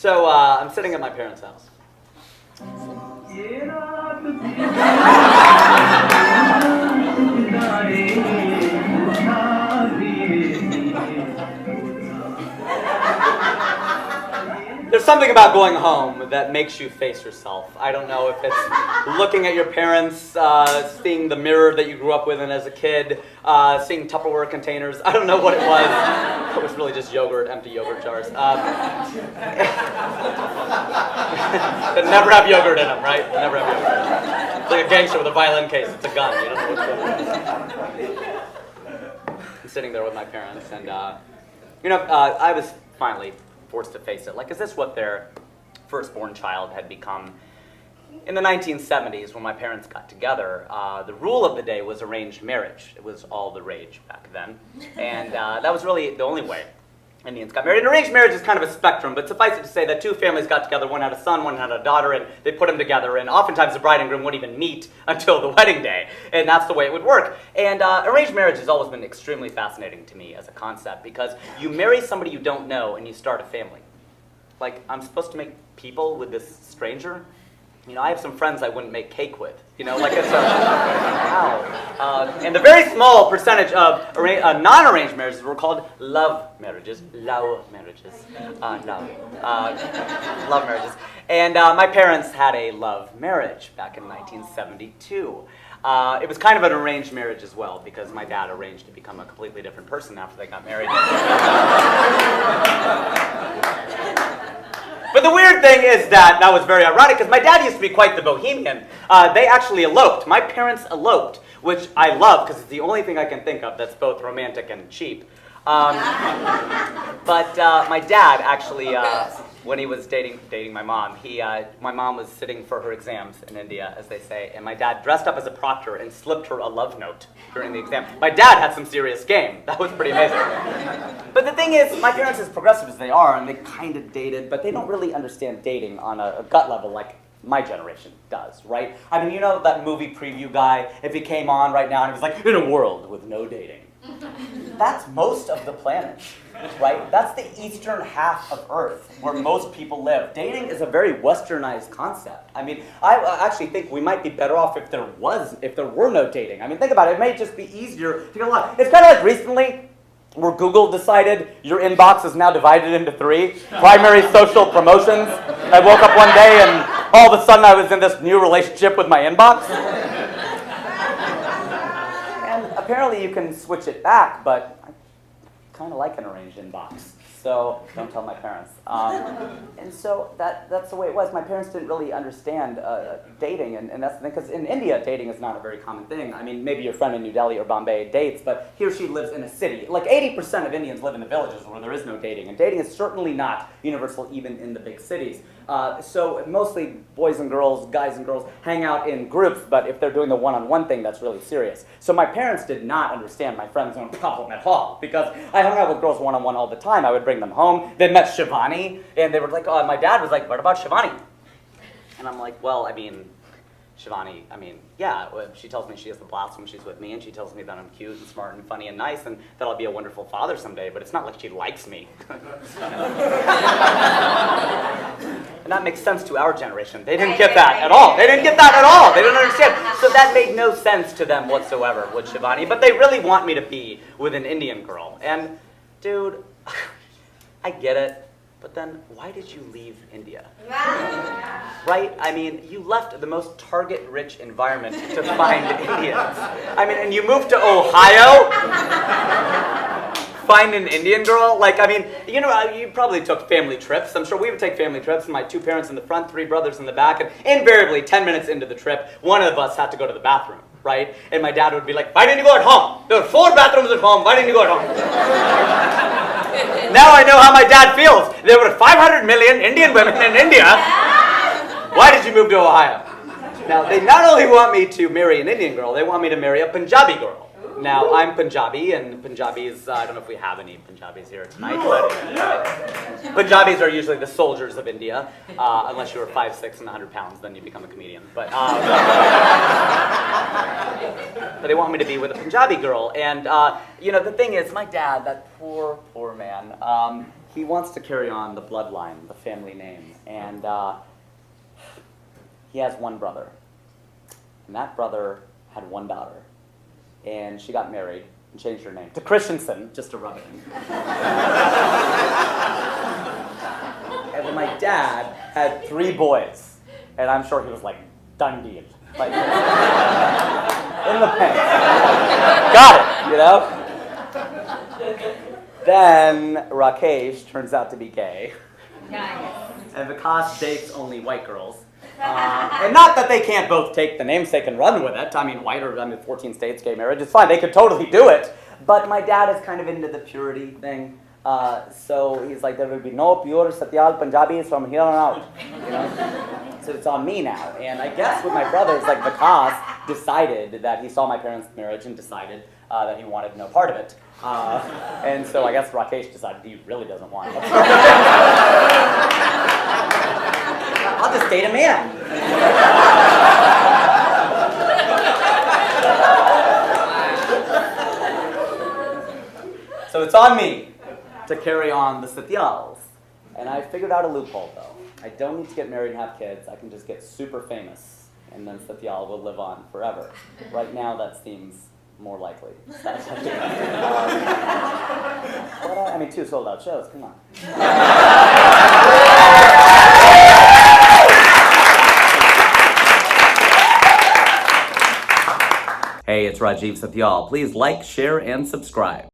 So I'm sitting at my parents' house. There's something about going home that makes you face yourself. I don't know if it's looking at your parents, seeing the mirror that you grew up with as a kid, seeing Tupperware containers. I don't know what it was. It was really just yogurt, empty yogurt jars. That never have yogurt in them, right? Never have yogurt in them. It's like a gangster with a violin case. It's a gun. You don't know what's going on. I'm sitting there with my parents, and I was finally forced to face it. Like, is this what their firstborn child had become? In the 1970s, when my parents got together, the rule of the day was arranged marriage. It was all the rage back then. And that was really the only way Indians got married. And arranged marriage is kind of a spectrum, but suffice it to say that two families got together, one had a son, one had a daughter, and they put them together, and oftentimes the bride and groom wouldn't even meet until the wedding day, and that's the way it would work. And arranged marriage has always been extremely fascinating to me as a concept, because you marry somebody you don't know and you start a family. Like, I'm supposed to make people with this stranger? You know, I have some friends I wouldn't make cake with. You know, like it's a, wow. And the very small percentage of non-arranged marriages were called love marriages. Love marriages. Love marriages. And my parents had a love marriage back in 1972. It was kind of an arranged marriage as well, because my dad arranged to become a completely different person after they got married. But the weird thing is that was very ironic, because my dad used to be quite the bohemian. They actually eloped. My parents eloped, which I love, because it's the only thing I can think of that's both romantic and cheap. But my dad actually, when he was dating my mom, my mom was sitting for her exams in India, as they say, and my dad dressed up as a proctor and slipped her a love note during the exam. My dad had some serious game. That was pretty amazing. But the thing is, my parents, as progressive as they are, and they kind of dated, but they don't really understand dating on a gut level like my generation does, right? I mean, you know that movie preview guy, if he came on right now and he was like, in a world with no dating. That's most of the planet, right? That's the eastern half of Earth where most people live. Dating is a very westernized concept. I mean, I actually think we might be better off if there were no dating. I mean, think about it. It may just be easier to get along. It's kind of like recently where Google decided your inbox is now divided into 3 primary social promotions. I woke up one day and all of a sudden I was in this new relationship with my inbox. Apparently you can switch it back, but I kind of like an arranged inbox, so don't tell my parents. And so that's the way it was. My parents didn't really understand dating, and that's the thing, because in India, dating is not a very common thing. I mean, maybe your friend in New Delhi or Bombay dates, but he or she lives in a city. Like 80% of Indians live in the villages where there is no dating, and dating is certainly not universal even in the big cities. So mostly boys and girls, guys and girls, hang out in groups, but if they're doing the one-on-one thing, that's really serious. So my parents did not understand my friend zone problem at all, because I hung out with girls one-on-one all the time. I would bring them home. They met Shivani, and they were like, oh, my dad was like, what about Shivani? And I'm like, well, I mean, Shivani, yeah, she tells me she has the blast when she's with me, and she tells me that I'm cute and smart and funny and nice, and that I'll be a wonderful father someday, but it's not like she likes me. And that makes sense to our generation. They didn't get that at all. They didn't get that at all. They didn't understand. So that made no sense to them whatsoever with Shivani, but they really want me to be with an Indian girl. And, dude, I get it. But then, why did you leave India? Right? I mean, you left the most target-rich environment to find Indians. I mean, and you moved to Ohio? Find an Indian girl? Like, I mean, you know, you probably took family trips. I'm sure we would take family trips. My 2 parents in the front, 3 brothers in the back, and invariably, 10 minutes into the trip, one of us had to go to the bathroom, right? And my dad would be like, why didn't you go at home? There were 4 bathrooms at home. Why didn't you go at home? Now I know how my dad feels. There were 500 million Indian women in India. Why did you move to Ohio? Now, they not only want me to marry an Indian girl, they want me to marry a Punjabi girl. Now, I'm Punjabi, and Punjabis, I don't know if we have any Punjabis here tonight, but Punjabis are usually the soldiers of India, unless you were 5'6" and 100 pounds, then you become a comedian. But they want me to be with a Punjabi girl, and you know, the thing is, my dad, that poor man, he wants to carry on the bloodline, the family name, and he has one brother. And that brother had one daughter. And she got married and changed her name to Christensen, just to rub it in. And then my dad had 3 boys. And I'm sure he was like, done deal. Like, in the pen. Got it, you know? Then Rakesh turns out to be gay. Nice. And Vikas dates only white girls. And not that they can't both take the namesake and run with it. I mean, 14 states, gay marriage is fine. They could totally do it. But my dad is kind of into the purity thing. So he's like, there will be no pure Satyal Punjabis from here on out. You know? So it's on me now. And I guess with my brothers, like Vikas decided that he saw my parents' marriage and decided that he wanted no part of it. And so I guess Rakesh decided he really doesn't want it. I'll just date a man. So it's on me to carry on the Satyals. And I figured out a loophole, though. I don't need to get married and have kids. I can just get super famous, and then Satyal will live on forever. Right now, that seems more likely. I mean, 2 sold-out shows. Come on. Hey, it's Rajiv Satyal. Please like, share, and subscribe.